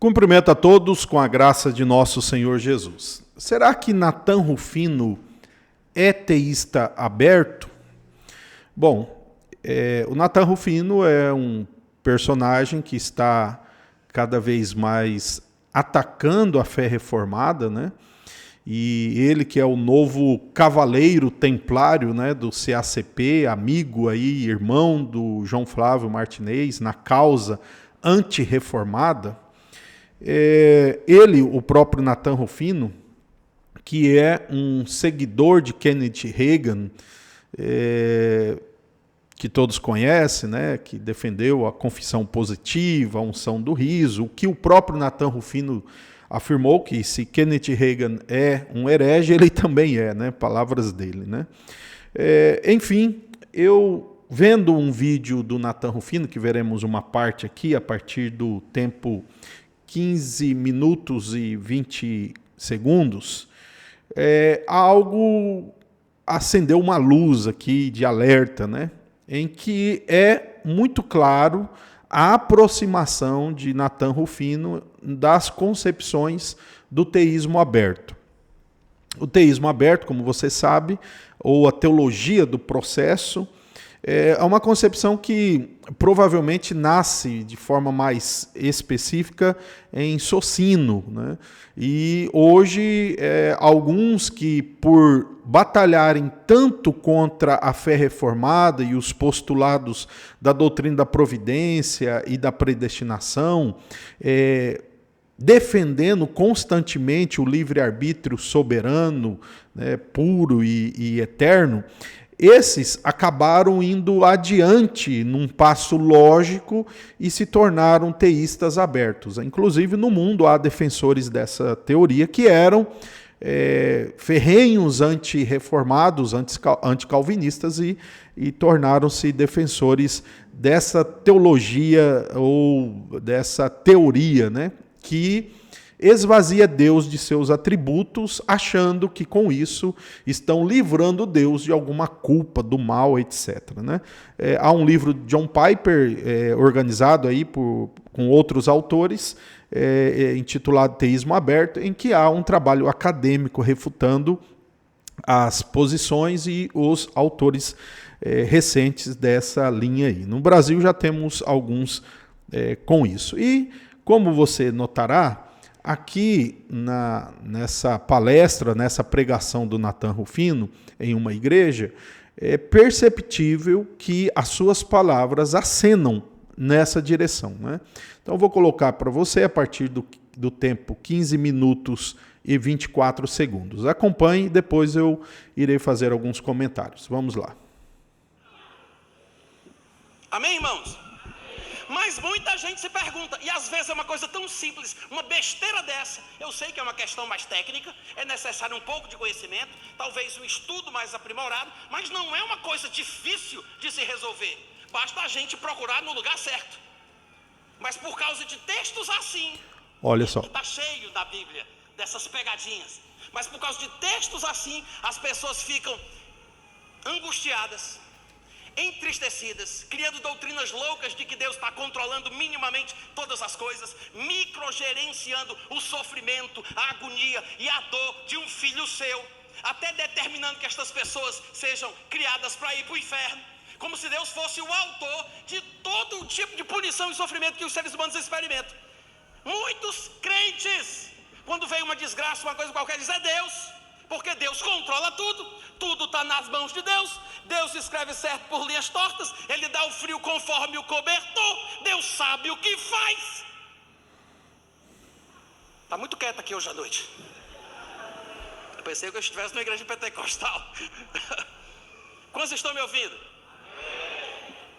Cumprimento a todos com a graça de nosso Senhor Jesus. Será que Natan Rufino é teísta aberto? Bom, o Natan Rufino é um personagem que está cada vez mais atacando a fé reformada, né? E ele que é o novo cavaleiro templário, né, do CACP, amigo aí, irmão do João Flávio Martinez, na causa antirreformada, ele, o próprio Natan Rufino, que é um seguidor de Kenneth Hagin, que todos conhecem, né, que defendeu a confissão positiva, a unção do riso, o que o próprio Natan Rufino afirmou que se Kenneth Hagin é um herege, ele também é, né, palavras dele, né. Enfim, eu vendo um vídeo do Natan Rufino, que veremos uma parte aqui a partir do tempo 15 minutos e 20 segundos, algo acendeu uma luz aqui de alerta, né? Em que é muito claro a aproximação de Natan Rufino das concepções do teísmo aberto. O teísmo aberto, como você sabe, ou a teologia do processo, é uma concepção que provavelmente nasce de forma mais específica em Socino, né? E hoje, alguns que, por batalharem tanto contra a fé reformada e os postulados da doutrina da providência e da predestinação, defendendo constantemente o livre-arbítrio soberano, né, puro e eterno, esses acabaram indo adiante num passo lógico e se tornaram teístas abertos. Inclusive, no mundo há defensores dessa teoria que eram ferrenhos anti-reformados, anticalvinistas e tornaram-se defensores dessa teologia ou dessa teoria, né, que esvazia Deus de seus atributos, achando que com isso estão livrando Deus de alguma culpa, do mal, etc. Né? Há um livro de John Piper, organizado aí com outros autores, intitulado Teísmo Aberto, em que há um trabalho acadêmico refutando as posições e os autores recentes dessa linha aí. No Brasil já temos alguns com isso. E, como você notará, aqui nessa palestra, nessa pregação do Natan Rufino em uma igreja, é perceptível que as suas palavras acenam nessa direção, né? Então eu vou colocar para você a partir do tempo 15 minutos e 24 segundos. Acompanhe, depois eu irei fazer alguns comentários. Vamos lá. Amém, irmãos? Mas muita gente se pergunta, e às vezes é uma coisa tão simples, uma besteira dessa. Eu sei que é uma questão mais técnica, é necessário um pouco de conhecimento, talvez um estudo mais aprimorado, mas não é uma coisa difícil de se resolver. Basta a gente procurar no lugar certo. Mas por causa de textos assim, olha só, está cheio da Bíblia dessas pegadinhas. Mas por causa de textos assim, as pessoas ficam angustiadas, entristecidas, criando doutrinas loucas de que Deus está controlando minimamente todas as coisas, microgerenciando o sofrimento, a agonia e a dor de um filho seu, até determinando que estas pessoas sejam criadas para ir para o inferno, como se Deus fosse o autor de todo o tipo de punição e sofrimento que os seres humanos experimentam. Muitos crentes, quando vem uma desgraça, uma coisa qualquer, dizem: é Deus, porque Deus controla tudo, tudo está nas mãos de Deus, Deus escreve certo por linhas tortas, Ele dá o frio conforme o cobertor, Deus sabe o que faz. Está muito quieto aqui hoje à noite. Eu pensei que eu estivesse numa igreja pentecostal. Quantos estão me ouvindo?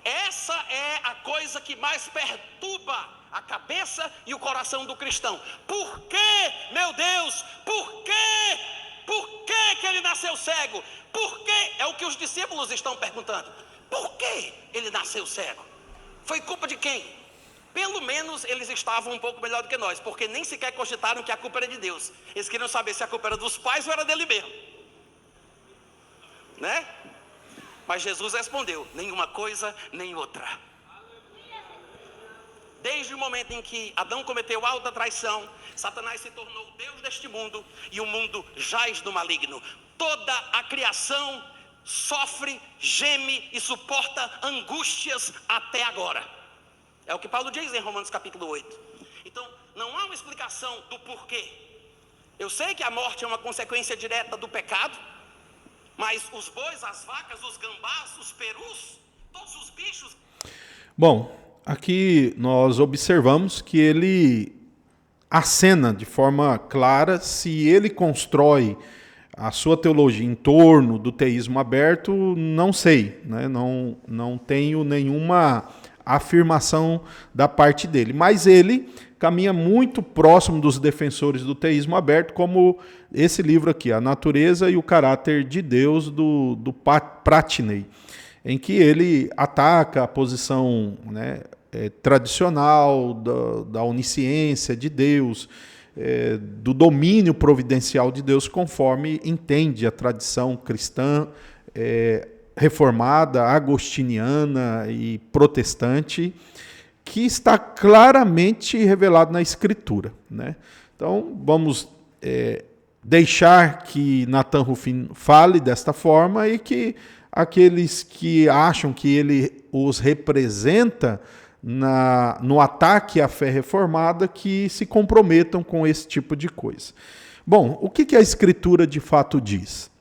Essa é a coisa que mais perturba a cabeça e o coração do cristão. Por que, meu Deus, por quê? Por que ele nasceu cego? Por que? É o que os discípulos estão perguntando. Por que ele nasceu cego? Foi culpa de quem? Pelo menos eles estavam um pouco melhor do que nós, porque nem sequer cogitaram que a culpa era de Deus. Eles queriam saber se a culpa era dos pais ou era dele mesmo, né? Mas Jesus respondeu: nenhuma coisa nem outra. Desde o momento em que Adão cometeu alta traição, Satanás se tornou o Deus deste mundo e o mundo jaz do maligno. Toda a criação sofre, geme e suporta angústias até agora. É o que Paulo diz em Romanos capítulo 8. Então, não há uma explicação do porquê. Eu sei que a morte é uma consequência direta do pecado, mas os bois, as vacas, os gambás, os perus, todos os bichos... Bom, aqui nós observamos que ele acena de forma clara se ele constrói a sua teologia em torno do teísmo aberto, não sei, né? Não tenho nenhuma afirmação da parte dele, mas ele caminha muito próximo dos defensores do teísmo aberto, como esse livro aqui, A Natureza e o Caráter de Deus, do Pratney, em que ele ataca a posição, né, tradicional da onisciência de Deus, do domínio providencial de Deus, conforme entende a tradição cristã reformada, agostiniana e protestante, que está claramente revelado na Escritura, né? Então, vamos deixar que Nathan Rufin fale desta forma e que aqueles que acham que ele os representa no ataque à fé reformada, que se comprometam com esse tipo de coisa. Bom, o que a Escritura de fato diz?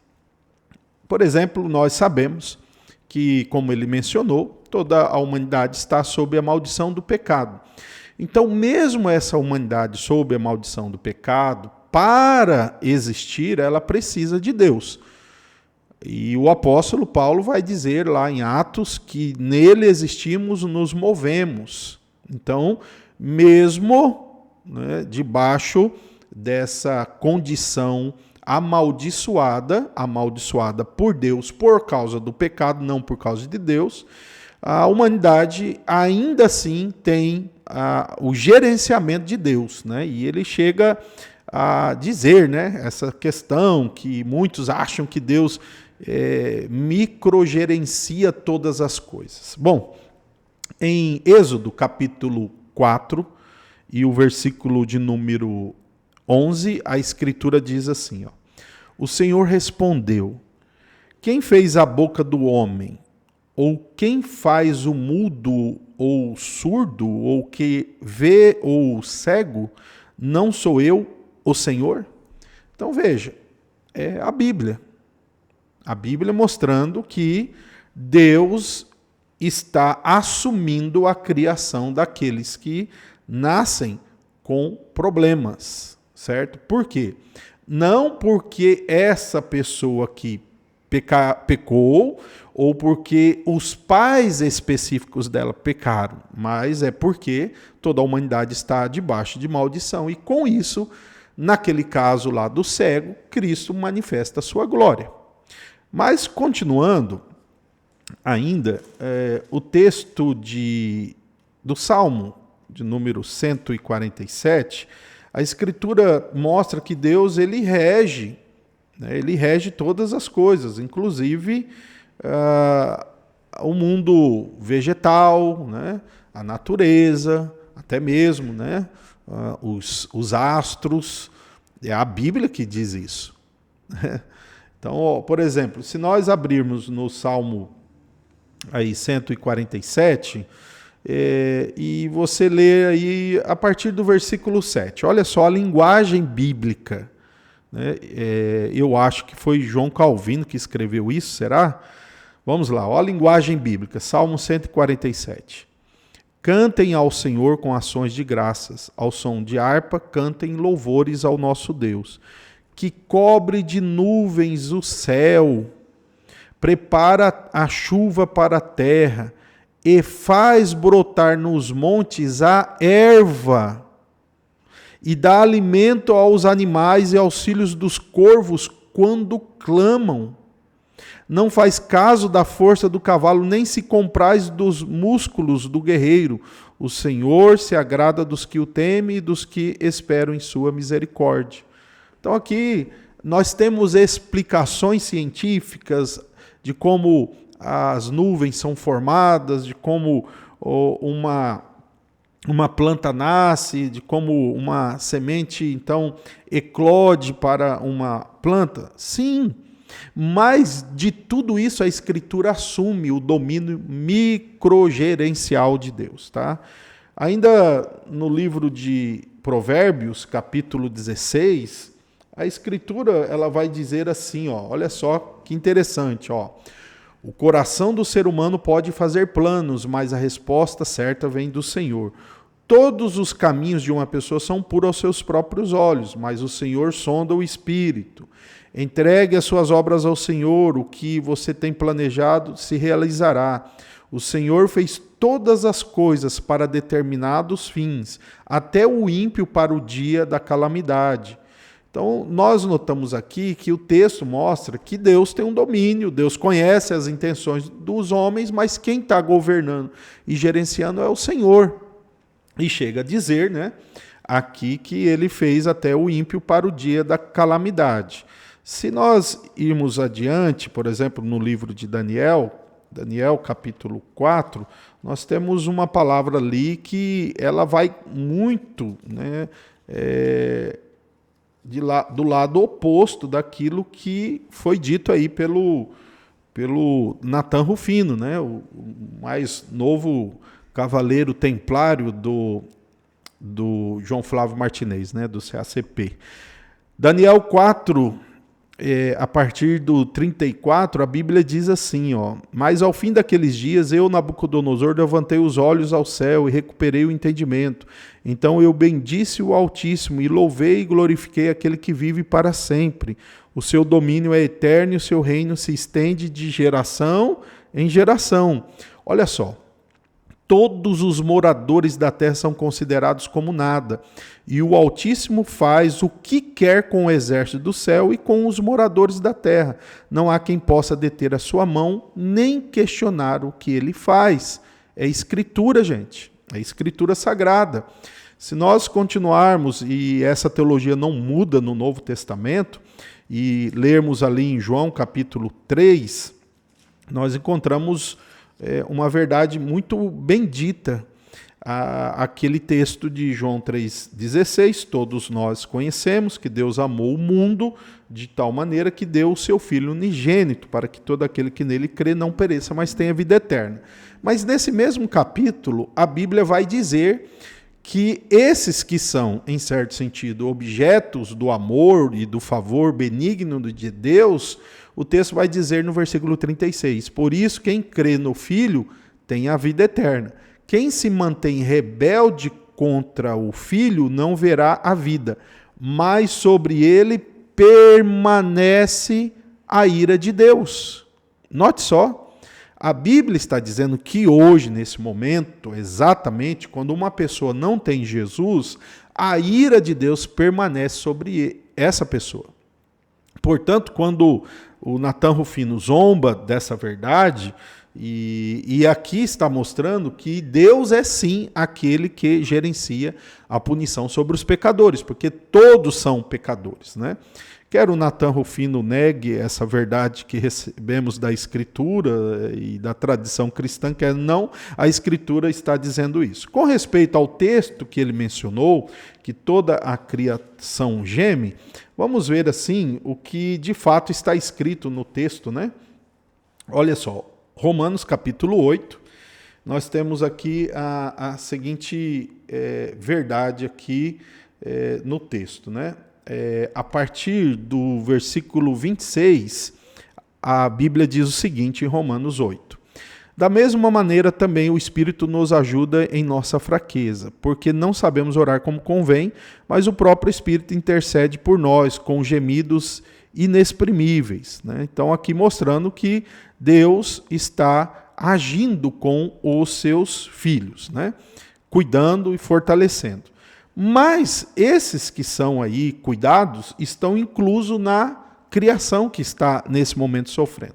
Por exemplo, nós sabemos que, como ele mencionou, toda a humanidade está sob a maldição do pecado. Então, mesmo essa humanidade sob a maldição do pecado, para existir, ela precisa de Deus. E o apóstolo Paulo vai dizer lá em Atos que nele existimos, nos movemos. Então, mesmo, né, debaixo dessa condição amaldiçoada por Deus por causa do pecado, não por causa de Deus, a humanidade ainda assim tem o gerenciamento de Deus, né? E ele chega a dizer, né, essa questão que muitos acham que Deus microgerencia todas as coisas. Bom, em Êxodo capítulo 4 e o versículo de número 11, a Escritura diz assim, ó: o Senhor respondeu: quem fez a boca do homem? Ou quem faz o mudo ou surdo, ou que vê ou cego? Não sou eu, o Senhor? Então veja, é a Bíblia. A Bíblia mostrando que Deus está assumindo a criação daqueles que nascem com problemas, certo? Por quê? Não porque essa pessoa que pecou ou porque os pais específicos dela pecaram, mas é porque toda a humanidade está debaixo de maldição e com isso, naquele caso lá do cego, Cristo manifesta a sua glória. Mas continuando ainda, o texto do Salmo de número 147, a Escritura mostra que Deus ele rege todas as coisas, inclusive o mundo vegetal, né, a natureza, até mesmo, né, os astros. É a Bíblia que diz isso. Então, por exemplo, se nós abrirmos no Salmo aí 147, e você lê aí a partir do versículo 7, olha só a linguagem bíblica, né? Eu acho que foi João Calvino que escreveu isso, será? Vamos lá, olha a linguagem bíblica, Salmo 147. Cantem ao Senhor com ações de graças, ao som de harpa, cantem louvores ao nosso Deus, que cobre de nuvens o céu, prepara a chuva para a terra e faz brotar nos montes a erva e dá alimento aos animais e aos filhos dos corvos quando clamam. Não faz caso da força do cavalo, nem se compraz dos músculos do guerreiro. O Senhor se agrada dos que o temem e dos que esperam em sua misericórdia. Então aqui nós temos explicações científicas de como as nuvens são formadas, de como uma planta nasce, de como uma semente, então, eclode para uma planta? Sim, mas de tudo isso a Escritura assume o domínio microgerencial de Deus, tá? Ainda no livro de Provérbios, capítulo 16, a Escritura ela vai dizer assim, ó, olha só que interessante, ó. O coração do ser humano pode fazer planos, mas a resposta certa vem do Senhor. Todos os caminhos de uma pessoa são puros aos seus próprios olhos, mas o Senhor sonda o espírito. Entregue as suas obras ao Senhor, o que você tem planejado se realizará. O Senhor fez todas as coisas para determinados fins, até o ímpio para o dia da calamidade. Então, nós notamos aqui que o texto mostra que Deus tem um domínio, Deus conhece as intenções dos homens, mas quem está governando e gerenciando é o Senhor. E chega a dizer, né, aqui que ele fez até o ímpio para o dia da calamidade. Se nós irmos adiante, por exemplo, no livro de Daniel capítulo 4, nós temos uma palavra ali que ela vai muito, né, do lado oposto daquilo que foi dito aí pelo Natan Rufino, né, o mais novo cavaleiro templário do João Flávio Martinez, né, do CACP. Daniel 4, a partir do 34, a Bíblia diz assim, ó: mas ao fim daqueles dias, eu, Nabucodonosor, levantei os olhos ao céu e recuperei o entendimento. Então eu bendisse o Altíssimo e louvei e glorifiquei aquele que vive para sempre. O seu domínio é eterno e o seu reino se estende de geração em geração. Olha só. Todos os moradores da terra são considerados como nada, e o Altíssimo faz o que quer com o exército do céu e com os moradores da terra. Não há quem possa deter a sua mão, nem questionar o que ele faz. É Escritura, gente, é Escritura sagrada. Se nós continuarmos, e essa teologia não muda no Novo Testamento, e lermos ali em João capítulo 3, nós encontramos uma verdade muito bendita. Aquele texto de João 3,16, todos nós conhecemos, que Deus amou o mundo de tal maneira que deu o seu Filho unigênito, para que todo aquele que nele crê não pereça, mas tenha vida eterna. Mas nesse mesmo capítulo, a Bíblia vai dizer que esses que são, em certo sentido, objetos do amor e do favor benigno de Deus, o texto vai dizer no versículo 36, por isso quem crê no Filho tem a vida eterna. Quem se mantém rebelde contra o Filho não verá a vida, mas sobre ele permanece a ira de Deus. Note só, a Bíblia está dizendo que hoje, nesse momento, exatamente, quando uma pessoa não tem Jesus, a ira de Deus permanece sobre essa pessoa. Portanto, quando o Natan Rufino zomba dessa verdade, e aqui está mostrando que Deus é sim aquele que gerencia a punição sobre os pecadores, porque todos são pecadores, né? Quer o Natan Rufino negue essa verdade que recebemos da Escritura e da tradição cristã, quer não, a Escritura está dizendo isso. Com respeito ao texto que ele mencionou, que toda a criação geme, vamos ver assim o que de fato está escrito no texto, né? Olha só, Romanos capítulo 8, nós temos aqui a seguinte verdade aqui no texto, né? A partir do versículo 26, a Bíblia diz o seguinte em Romanos 8. Da mesma maneira também o Espírito nos ajuda em nossa fraqueza, porque não sabemos orar como convém, mas o próprio Espírito intercede por nós com gemidos inexprimíveis, né? Então aqui mostrando que Deus está agindo com os seus filhos, né? Cuidando e fortalecendo. Mas esses que são aí cuidados estão inclusos na criação que está nesse momento sofrendo.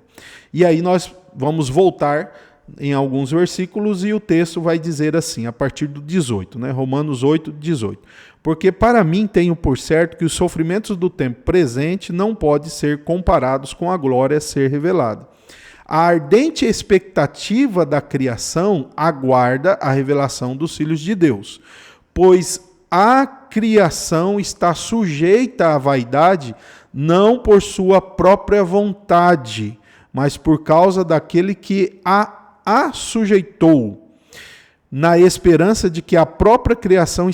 E aí nós vamos voltar em alguns versículos e o texto vai dizer assim, a partir do 18, né? Romanos 8, 18. Porque para mim tenho por certo que os sofrimentos do tempo presente não podem ser comparados com a glória a ser revelada. A ardente expectativa da criação aguarda a revelação dos filhos de Deus, pois a criação está sujeita à vaidade não por sua própria vontade, mas por causa daquele que a sujeitou, na esperança de que a própria criação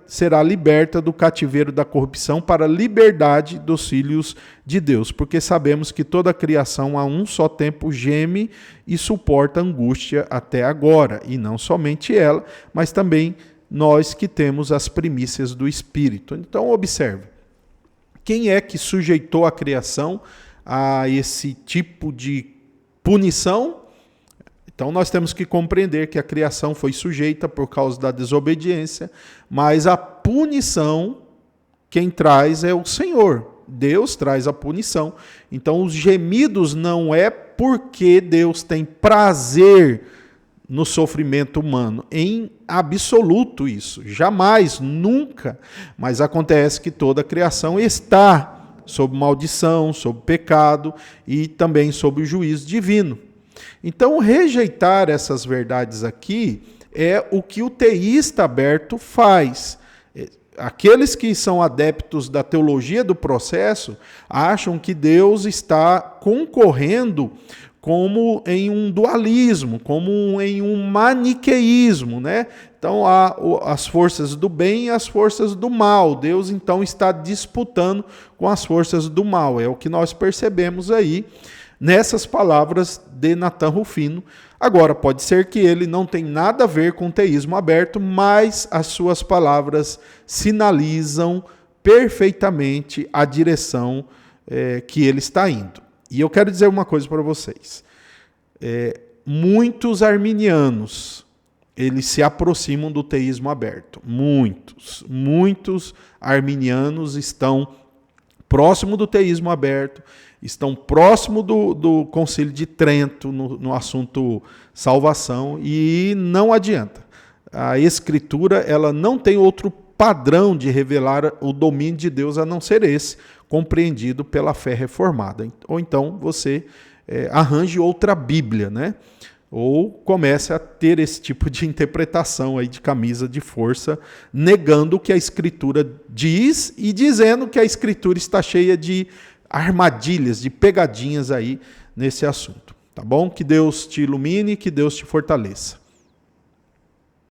será liberta do cativeiro da corrupção para a liberdade dos filhos de Deus. Porque sabemos que toda a criação a um só tempo geme e suporta angústia até agora. E não somente ela, mas também nós que temos as primícias do Espírito. Então observe, quem é que sujeitou a criação a esse tipo de punição? Então nós temos que compreender que a criação foi sujeita por causa da desobediência, mas a punição quem traz é o Senhor. Deus traz a punição. Então os gemidos não é porque Deus tem prazer no sofrimento humano, em absoluto isso, jamais, nunca. Mas acontece que toda a criação está sob maldição, sob pecado e também sob o juízo divino. Então, rejeitar essas verdades aqui é o que o teísta aberto faz. Aqueles que são adeptos da teologia do processo acham que Deus está concorrendo como em um dualismo, como em um maniqueísmo, né? Então, há as forças do bem e as forças do mal. Deus, então, está disputando com as forças do mal. É o que nós percebemos aí nessas palavras de Natan Rufino. Agora, pode ser que ele não tenha nada a ver com o teísmo aberto, mas as suas palavras sinalizam perfeitamente a direção que ele está indo. E eu quero dizer uma coisa para vocês. Muitos arminianos, eles se aproximam do teísmo aberto. Muitos arminianos estão próximo do teísmo aberto, estão próximo do Concílio de Trento no assunto salvação, e não adianta. A Escritura ela não tem outro padrão de revelar o domínio de Deus a não ser esse, compreendido pela fé reformada. Ou então você arranje outra Bíblia, né? Ou comece a ter esse tipo de interpretação aí de camisa de força, negando o que a Escritura diz e dizendo que a Escritura está cheia de armadilhas, de pegadinhas aí nesse assunto. Tá bom? Que Deus te ilumine, que Deus te fortaleça.